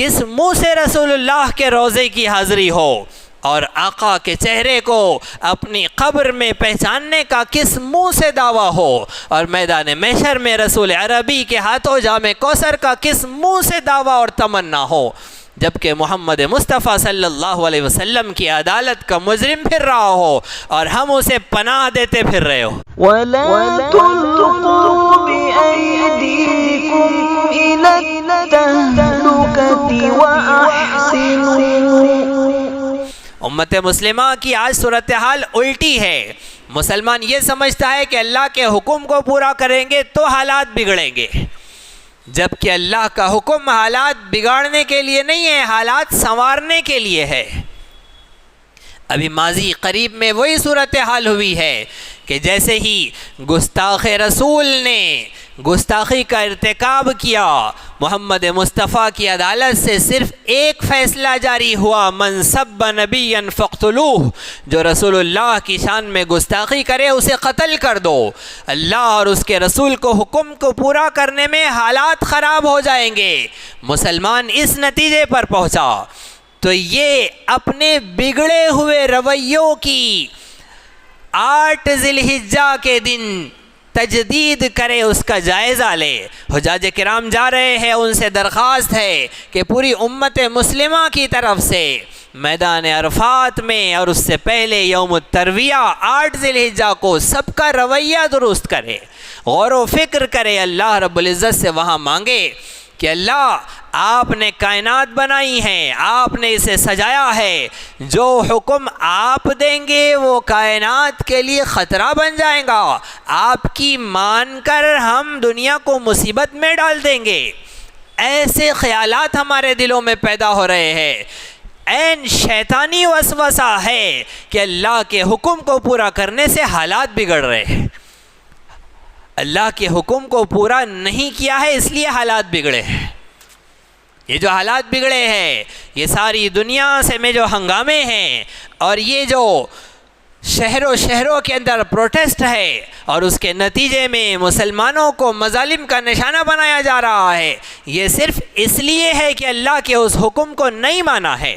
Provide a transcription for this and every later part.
کس منہ سے رسول اللہ کے روضے کی حاضری ہو، اور آقا کے چہرے کو اپنی قبر میں پہچاننے کا کس منہ سے دعویٰ ہو، اور میدان محشر میں رسول عربی کے ہاتھوں جام کوثر کا کس منہ سے دعویٰ اور تمنا ہو، جبکہ محمد مصطفیٰ صلی اللہ علیہ وسلم کی عدالت کا مجرم پھر رہا ہو اور ہم اسے پناہ دیتے پھر رہے ہو۔ وَلَا تُلْقُوا بِأَيْدِيكُمْ إِلَى التَّهْلُكَةِ وَأَحْسِنُوا۔ امت مسلمہ کی آج صورتحال الٹی ہے۔ مسلمان یہ سمجھتا ہے کہ اللہ کے حکم کو پورا کریں گے تو حالات بگڑیں گے، جبکہ اللہ کا حکم حالات بگاڑنے کے لیے نہیں ہے، حالات سنوارنے کے لیے ہے۔ ابھی ماضی قریب میں وہی صورتحال ہوئی ہے کہ جیسے ہی گستاخ رسول نے گستاخی کا ارتکاب کیا، محمد مصطفیٰ کی عدالت سے صرف ایک فیصلہ جاری ہوا، من سب نبیا فاقتلوہ، جو رسول اللہ کی شان میں گستاخی کرے اسے قتل کر دو۔ اللہ اور اس کے رسول کو حکم کو پورا کرنے میں حالات خراب ہو جائیں گے۔ مسلمان اس نتیجے پر پہنچا تو یہ اپنے بگڑے ہوئے رویوں کی 8 ذی الحجہ کے دن تجدید کرے، اس کا جائزہ لے۔ حجاج کرام جا رہے ہیں، ان سے درخواست ہے کہ پوری امت مسلمہ کی طرف سے میدان عرفات میں اور اس سے پہلے یوم الترویہ 8 ذی الحجہ کو سب کا رویہ درست کرے، غور و فکر کرے، اللہ رب العزت سے وہاں مانگے کہ اللہ آپ نے کائنات بنائی ہیں، آپ نے اسے سجایا ہے، جو حکم آپ دیں گے وہ کائنات کے لیے خطرہ بن جائے گا، آپ کی مان کر ہم دنیا کو مصیبت میں ڈال دیں گے۔ ایسے خیالات ہمارے دلوں میں پیدا ہو رہے ہیں۔ عین شیطانی وسوسہ ہے کہ اللہ کے حکم کو پورا کرنے سے حالات بگڑ رہے ہیں، اللہ کے حکم کو پورا نہیں کیا ہے اس لیے حالات بگڑے ہیں۔ یہ جو حالات بگڑے ہیں، یہ ساری دنیا سے میں جو ہنگامے ہیں، اور یہ جو شہروں کے اندر پروٹیسٹ ہے، اور اس کے نتیجے میں مسلمانوں کو مظالم کا نشانہ بنایا جا رہا ہے، یہ صرف اس لیے ہے کہ اللہ کے اس حکم کو نہیں مانا ہے۔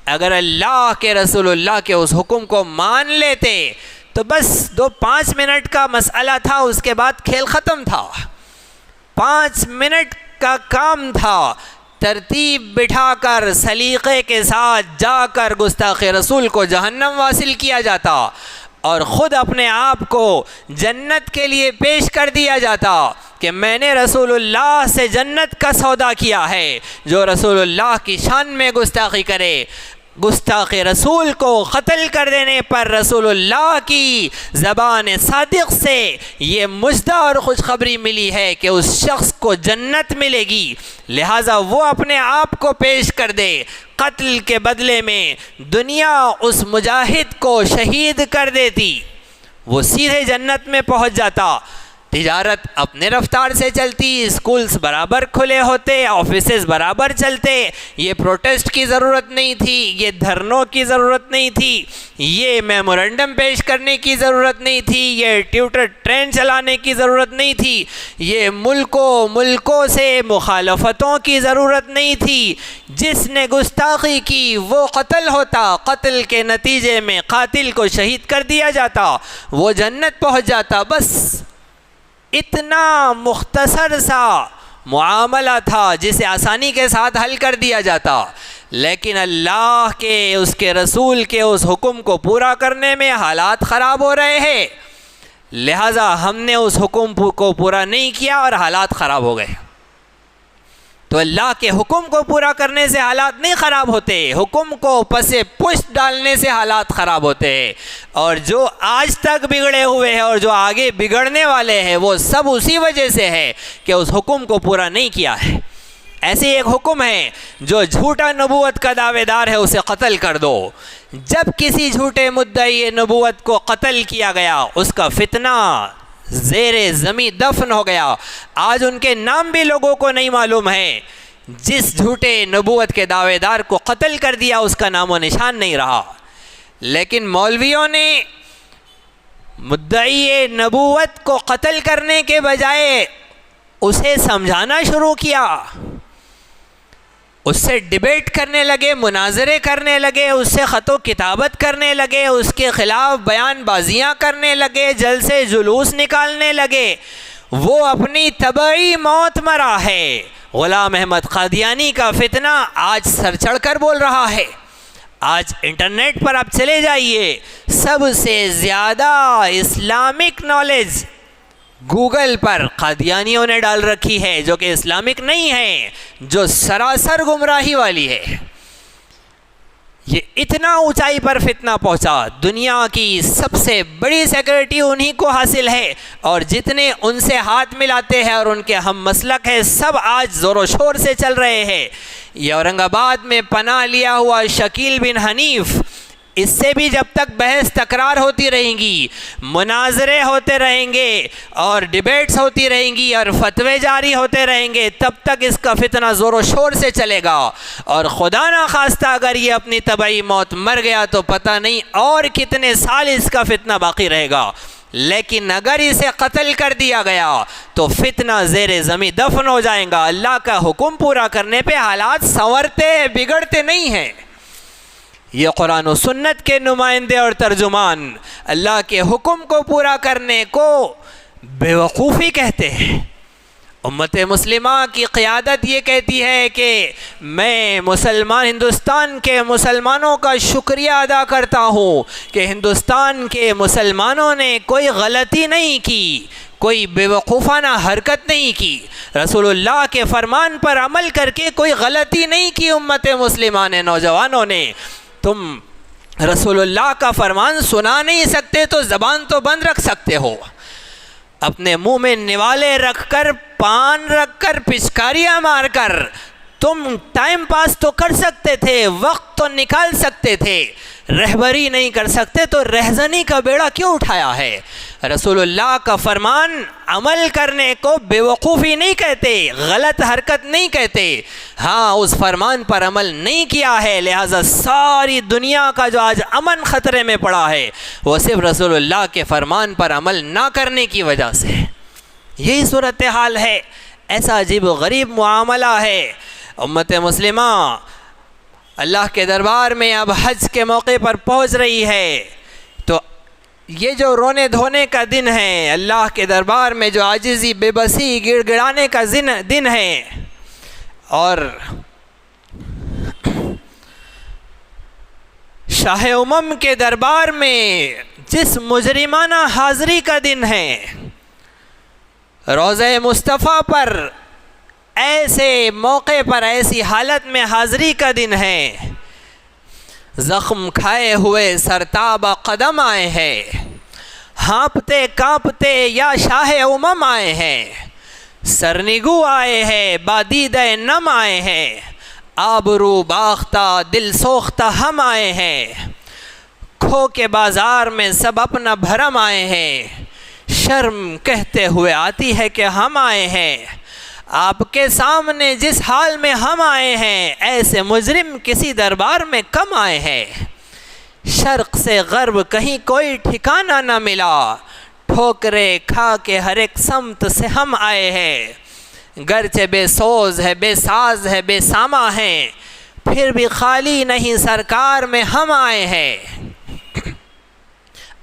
اگر اللہ کے رسول اللہ کے اس حکم کو مان لیتے تو بس 5 منٹ کا مسئلہ تھا، اس کے بعد کھیل ختم تھا۔ 5 منٹ کا کام تھا، ترتیب بٹھا کر سلیقے کے ساتھ جا کر گستاخ رسول کو جہنم واصل کیا جاتا، اور خود اپنے آپ کو جنت کے لیے پیش کر دیا جاتا کہ میں نے رسول اللہ سے جنت کا سودا کیا ہے۔ جو رسول اللہ کی شان میں گستاخی کرے، گستاخ رسول کو قتل کر دینے پر رسول اللہ کی زبان صادق سے یہ مژدہ اور خوشخبری ملی ہے کہ اس شخص کو جنت ملے گی، لہٰذا وہ اپنے آپ کو پیش کر دے۔ قتل کے بدلے میں دنیا اس مجاہد کو شہید کر دیتی، وہ سیدھے جنت میں پہنچ جاتا۔ تجارت اپنے رفتار سے چلتی، اسکولز برابر کھلے ہوتے، آفیسز برابر چلتے، یہ پروٹیسٹ کی ضرورت نہیں تھی، یہ دھرنوں کی ضرورت نہیں تھی، یہ میمورنڈم پیش کرنے کی ضرورت نہیں تھی، یہ ٹیوٹر ٹرین چلانے کی ضرورت نہیں تھی، یہ ملکوں سے مخالفتوں کی ضرورت نہیں تھی۔ جس نے گستاخی کی وہ قتل ہوتا، قتل کے نتیجے میں قاتل کو شہید کر دیا جاتا، وہ جنت پہنچ جاتا۔ بس اتنا مختصر سا معاملہ تھا جسے آسانی کے ساتھ حل کر دیا جاتا، لیکن اللہ کے اس کے رسول کے اس حکم کو پورا کرنے میں حالات خراب ہو رہے ہیں، لہٰذا ہم نے اس حکم کو پورا نہیں کیا اور حالات خراب ہو گئے۔ تو اللہ کے حکم کو پورا کرنے سے حالات نہیں خراب ہوتے، حکم کو پس پشت ڈالنے سے حالات خراب ہوتے ہیں، اور جو آج تک بگڑے ہوئے ہیں اور جو آگے بگڑنے والے ہیں وہ سب اسی وجہ سے ہے کہ اس حکم کو پورا نہیں کیا ہے۔ ایسے ایک حکم ہے، جو جھوٹا نبوت کا دعوے دار ہے اسے قتل کر دو۔ جب کسی جھوٹے مدعی نبوت کو قتل کیا گیا، اس کا فتنہ زیر زمین دفن ہو گیا۔ آج ان کے نام بھی لوگوں کو نہیں معلوم ہے۔ جس جھوٹے نبوت کے دعوے دار کو قتل کر دیا اس کا نام و نشان نہیں رہا، لیکن مولویوں نے مدعی نبوت کو قتل کرنے کے بجائے اسے سمجھانا شروع کیا اس سے ڈیبیٹ کرنے لگے، مناظرے کرنے لگے، اس سے خط و کتابت کرنے لگے، اس کے خلاف بیان بازیاں کرنے لگے، جلسے جلوس نکالنے لگے، وہ اپنی طبعی موت مرا ہے۔ غلام احمد قادیانی کا فتنہ آج سر چڑھ کر بول رہا ہے۔ آج انٹرنیٹ پر آپ چلے جائیے، سب سے زیادہ اسلامک نالج گوگل پر قادیانیوں نے ڈال رکھی ہے، جو کہ اسلامک نہیں ہے، جو سراسر گمراہی والی ہے۔ یہ اتنا اونچائی پر فتنہ پہنچا، دنیا کی سب سے بڑی سیکورٹی انہی کو حاصل ہے، اور جتنے ان سے ہاتھ ملاتے ہیں اور ان کے ہم مسلک ہیں، سب آج زور و شور سے چل رہے ہیں۔ یہ اورنگ آباد میں پناہ لیا ہوا شکیل بن حنیف، اس سے بھی جب تک بحث تکرار ہوتی رہیں گی، مناظرے ہوتے رہیں گے اور ڈیبیٹس ہوتی رہیں گی اور فتوے جاری ہوتے رہیں گے، تب تک اس کا فتنہ زور و شور سے چلے گا، اور خدا نخواستہ اگر یہ اپنی طبعی موت مر گیا تو پتہ نہیں اور کتنے سال اس کا فتنہ باقی رہے گا۔ لیکن اگر اسے قتل کر دیا گیا تو فتنہ زیر زمین دفن ہو جائے گا۔ اللہ کا حکم پورا کرنے پہ حالات سنورتے بگڑتے نہیں ہیں۔ یہ قرآن و سنت کے نمائندے اور ترجمان اللہ کے حکم کو پورا کرنے کو بیوقوفی کہتے ہیں۔ امت مسلمہ کی قیادت یہ کہتی ہے کہ میں ہندوستان کے مسلمانوں کا شکریہ ادا کرتا ہوں کہ ہندوستان کے مسلمانوں نے کوئی غلطی نہیں کی، کوئی بیوقوفانہ حرکت نہیں کی، رسول اللہ کے فرمان پر عمل کر کے کوئی غلطی نہیں کی امت مسلمہ نے۔ نوجوانوں نے، تم رسول اللہ کا فرمان سنا نہیں سکتے تو زبان تو بند رکھ سکتے ہو، اپنے منہ میں نوالے رکھ کر، پان رکھ کر، پچکاریاں مار کر تم ٹائم پاس تو کر سکتے تھے، وقت تو نکال سکتے تھے، رہبری نہیں کر سکتے تو رہزنی کا بیڑا کیوں اٹھایا ہے؟ رسول اللہ کا فرمان عمل کرنے کو بیوقوفی نہیں کہتے، غلط حرکت نہیں کہتے۔ ہاں، اس فرمان پر عمل نہیں کیا ہے، لہٰذا ساری دنیا کا جو آج امن خطرے میں پڑا ہے وہ صرف رسول اللہ کے فرمان پر عمل نہ کرنے کی وجہ سے۔ یہی صورتحال ہے، ایسا عجیب و غریب معاملہ ہے۔ امت مسلمہ اللہ کے دربار میں اب حج کے موقع پر پہنچ رہی ہے، تو یہ جو رونے دھونے کا دن ہے، اللہ کے دربار میں جو عاجزی، بے بسی، گڑ گڑانے کا دن ہے، اور شاہ امم کے دربار میں جس مجرمانہ حاضری کا دن ہے، روضہ مصطفیٰ پر ایسے موقع پر، ایسی حالت میں حاضری کا دن ہے، زخم کھائے ہوئے سرتاب قدم آئے ہیں، ہانپتے کانپتے یا شاہ امم آئے ہیں، سرنگو آئے ہیں، بادید نم آئے ہیں، آبرو باختہ دل سوختہ ہم آئے ہیں، کھو کے بازار میں سب اپنا بھرم آئے ہیں، شرم کہتے ہوئے آتی ہے کہ ہم آئے ہیں، آپ کے سامنے جس حال میں ہم آئے ہیں، ایسے مجرم کسی دربار میں کم آئے ہیں، شرق سے غرب کہیں کوئی ٹھکانہ نہ ملا، ٹھوکرے کھا کے ہر ایک سمت سے ہم آئے ہیں، گرچہ بے سوز ہے، بے ساز ہے، بے ساما ہیں، پھر بھی خالی نہیں سرکار میں ہم آئے ہیں،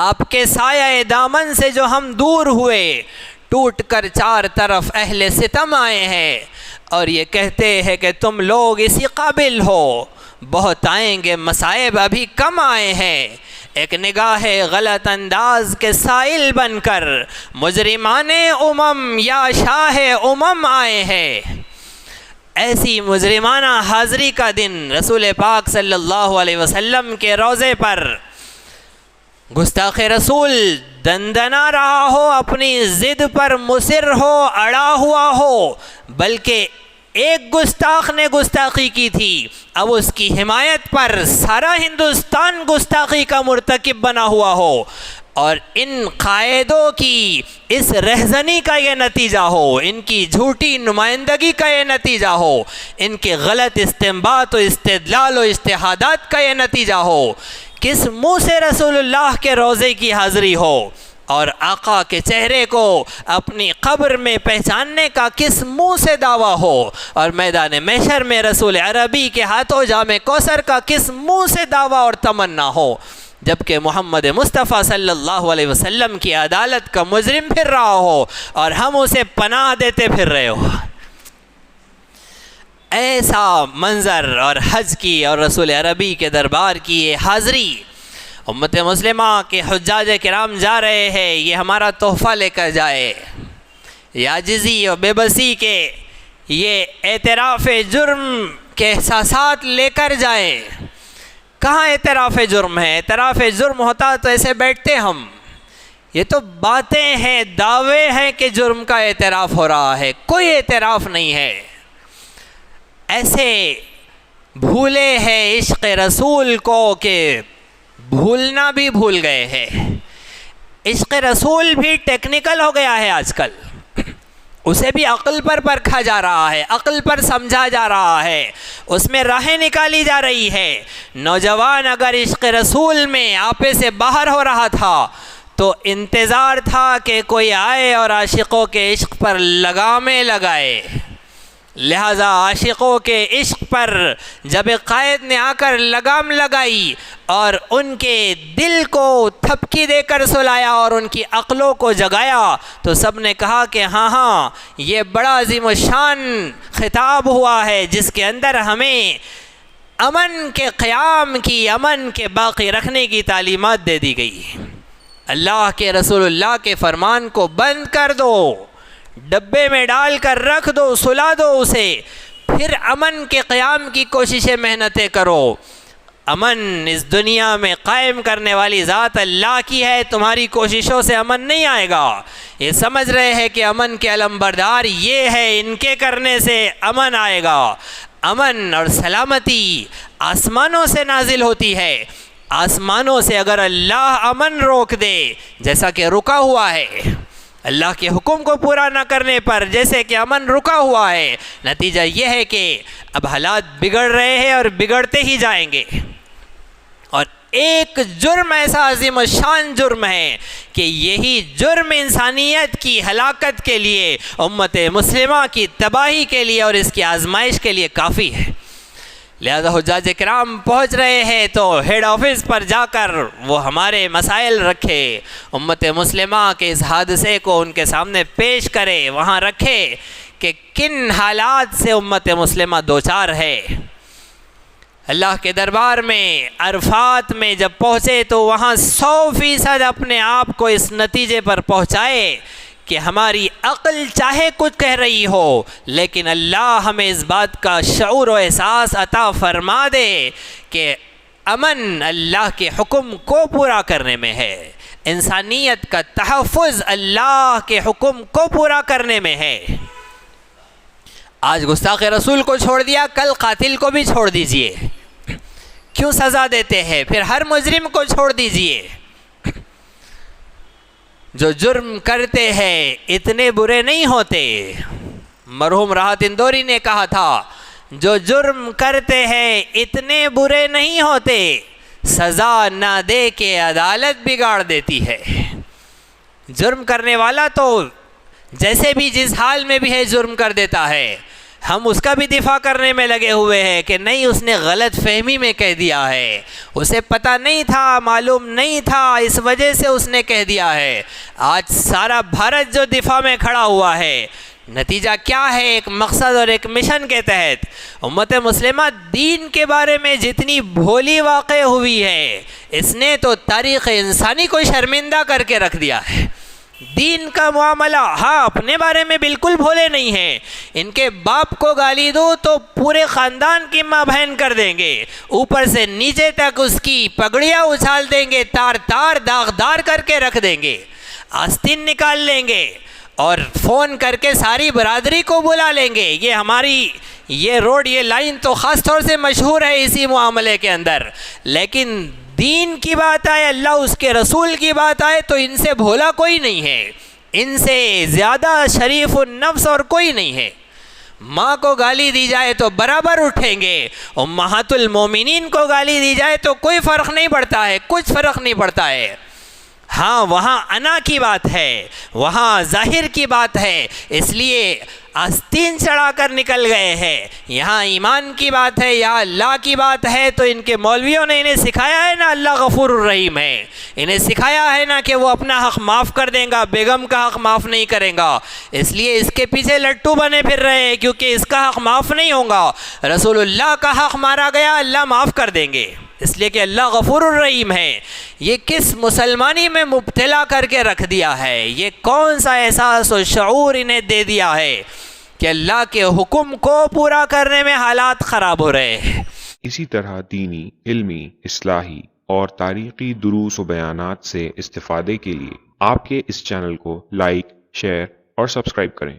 آپ کے سایہ دامن سے جو ہم دور ہوئے، ٹوٹ کر چار طرف اہل ستم آئے ہیں، اور یہ کہتے ہیں کہ تم لوگ اسی قابل ہو، بہت آئیں گے مصائب ابھی کم آئے ہیں، ایک نگاہ غلط انداز کے سائل بن کر مجرمان امم یا شاہ امم آئے ہیں۔ ایسی مجرمانہ حاضری کا دن رسول پاک صلی اللہ علیہ وسلم کے روضے پر گستاخ رسول دندنا رہا ہو، اپنی ضد پر مصر ہو، اڑا ہوا ہو، بلکہ ایک گستاخ نے گستاخی کی تھی، اب اس کی حمایت پر سارا ہندوستان گستاخی کا مرتکب بنا ہوا ہو، اور ان قائدوں کی اس رہزنی کا یہ نتیجہ ہو، ان کی جھوٹی نمائندگی کا یہ نتیجہ ہو، ان کے غلط استنباط و استدلال و اجتہادات کا یہ نتیجہ ہو، کس منہ سے رسول اللہ کے روضے کی حاضری ہو، اور آقا کے چہرے کو اپنی قبر میں پہچاننے کا کس منہ سے دعویٰ ہو، اور میدان محشر میں رسول عربی کے ہاتھوں جام کوثر کا کس منہ سے دعویٰ اور تمنا ہو، جبکہ محمد مصطفیٰ صلی اللہ علیہ وسلم کی عدالت کا مجرم پھر رہا ہو اور ہم اسے پناہ دیتے پھر رہے ہو۔ ایسا منظر اور حج کی اور رسول عربی کے دربار کی یہ حاضری، امت مسلمہ کے حجاج کرام جا رہے ہیں، یہ ہمارا تحفہ لے کر جائے، یہ عاجزی اور بے بسی کے یہ اعتراف جرم کے احساسات لے کر جائیں۔ کہاں اعتراف جرم ہے؟ اعتراف جرم ہوتا تو ایسے بیٹھتے ہم، یہ تو باتیں ہیں، دعوے ہیں کہ جرم کا اعتراف ہو رہا ہے، کوئی اعتراف نہیں ہے۔ ایسے بھولے ہیں عشق رسول کو کہ بھولنا بھی بھول گئے ہیں۔ عشق رسول بھی ٹیکنیکل ہو گیا ہے آج کل، اسے بھی عقل پر پرکھا جا رہا ہے، عقل پر سمجھا جا رہا ہے، اس میں راہیں نکالی جا رہی ہے۔ نوجوان اگر عشق رسول میں آپے سے باہر ہو رہا تھا تو انتظار تھا کہ کوئی آئے اور عاشقوں کے عشق پر لگامیں لگائے، لہذا عاشقوں کے عشق پر جب قائد نے آ کر لگام لگائی اور ان کے دل کو تھپکی دے کر سلایا اور ان کی عقلوں کو جگایا تو سب نے کہا کہ ہاں یہ بڑا عظیم الشان خطاب ہوا ہے جس کے اندر ہمیں امن کے قیام کی، امن کے باقی رکھنے کی تعلیمات دے دی گئی۔ اللہ کے رسول اللہ کے فرمان کو بند کر دو، ڈبے میں ڈال کر رکھ دو، سلا دو اسے، پھر امن کے قیام کی کوششیں محنتیں کرو۔ امن اس دنیا میں قائم کرنے والی ذات اللہ کی ہے، تمہاری کوششوں سے امن نہیں آئے گا۔ یہ سمجھ رہے ہیں کہ امن کے علمبردار یہ ہے، ان کے کرنے سے امن آئے گا۔ امن اور سلامتی آسمانوں سے نازل ہوتی ہے، آسمانوں سے اگر اللہ امن روک دے، جیسا کہ رکا ہوا ہے اللہ کے حکم کو پورا نہ کرنے پر، جیسے کہ امن رکا ہوا ہے، نتیجہ یہ ہے کہ اب حالات بگڑ رہے ہیں اور بگڑتے ہی جائیں گے۔ اور ایک جرم ایسا عظیم الشان جرم ہے کہ یہی جرم انسانیت کی ہلاکت کے لیے، امت مسلمہ کی تباہی کے لیے اور اس کی آزمائش کے لیے کافی ہے۔ لہذا حجاج کرام پہنچ رہے ہیں تو ہیڈ آفس پر جا کر وہ ہمارے مسائل رکھے، امت مسلمہ کے اس حادثے کو ان کے سامنے پیش کرے، وہاں رکھے کہ کن حالات سے امت مسلمہ دوچار ہے۔ اللہ کے دربار میں عرفات میں جب پہنچے تو وہاں 100% اپنے آپ کو اس نتیجے پر پہنچائے کہ ہماری عقل چاہے کچھ کہہ رہی ہو لیکن اللہ ہمیں اس بات کا شعور و احساس عطا فرما دے کہ امن اللہ کے حکم کو پورا کرنے میں ہے، انسانیت کا تحفظ اللہ کے حکم کو پورا کرنے میں ہے۔ آج گستاخ رسول کو چھوڑ دیا، کل قاتل کو بھی چھوڑ دیجئے، کیوں سزا دیتے ہیں؟ پھر ہر مجرم کو چھوڑ دیجئے۔ جو جرم کرتے ہیں اتنے برے نہیں ہوتے، مرحوم راحت اندوری نے کہا تھا جو جرم کرتے ہیں اتنے برے نہیں ہوتے، سزا نہ دے کے عدالت بگاڑ دیتی ہے۔ جرم کرنے والا تو جیسے بھی جس حال میں بھی ہے جرم کر دیتا ہے، ہم اس کا بھی دفاع کرنے میں لگے ہوئے ہیں کہ نہیں اس نے غلط فہمی میں کہہ دیا ہے، اسے پتہ نہیں تھا، معلوم نہیں تھا، اس وجہ سے اس نے کہہ دیا ہے۔ آج سارا بھارت جو دفاع میں کھڑا ہوا ہے، نتیجہ کیا ہے؟ ایک مقصد اور ایک مشن کے تحت امت مسلمہ دین کے بارے میں جتنی بھولی واقع ہوئی ہے، اس نے تو تاریخ انسانی کو شرمندہ کر کے رکھ دیا ہے۔ دین کا معاملہ، ہاں اپنے بارے میں بالکل بھولے نہیں ہیں، ان کے باپ کو گالی دو تو پورے خاندان کی ماں بہن کر دیں گے، اوپر سے نیچے تک اس کی پگڑیاں اچھال دیں گے، تار تار داغدار کر کے رکھ دیں گے، آستین نکال لیں گے اور فون کر کے ساری برادری کو بلا لیں گے۔ یہ ہماری یہ روڈ، یہ لائن تو خاص طور سے مشہور ہے اسی معاملے کے اندر، لیکن دین کی بات آئے، اللہ اس کے رسول کی بات آئے تو ان سے بھولا کوئی نہیں ہے، ان سے زیادہ شریف النفس اور کوئی نہیں ہے۔ ماں کو گالی دی جائے تو برابر اٹھیں گے، امہات المومنین کو گالی دی جائے تو کوئی فرق نہیں پڑتا ہے، کچھ فرق نہیں پڑتا ہے۔ ہاں وہاں انا کی بات ہے، وہاں ظاہر کی بات ہے، اس لیے آستین چڑھا کر نکل گئے ہیں۔ یہاں ایمان کی بات ہے، یہاں اللہ کی بات ہے، تو ان کے مولویوں نے انہیں سکھایا ہے نا اللہ غفور الرحیم ہے، انہیں سکھایا ہے نا کہ وہ اپنا حق معاف کر دیں گا، بیگم کا حق معاف نہیں کریں گا، اس لیے اس کے پیچھے لٹو بنے پھر رہے ہیں، کیونکہ اس کا حق معاف نہیں ہوگا۔ رسول اللہ کا حق مارا گیا، اللہ معاف کر دیں گے، اس لیے کہ اللہ غفور الرحیم ہے۔ یہ کس مسلمانی میں مبتلا کر کے رکھ دیا ہے، یہ کون سا احساس و شعور انہیں دے دیا ہے کہ اللہ کے حکم کو پورا کرنے میں حالات خراب ہو رہے ہیں۔ اسی طرح دینی، علمی، اصلاحی اور تاریخی دروس و بیانات سے استفادے کے لیے آپ کے اس چینل کو لائک، شیئر اور سبسکرائب کریں۔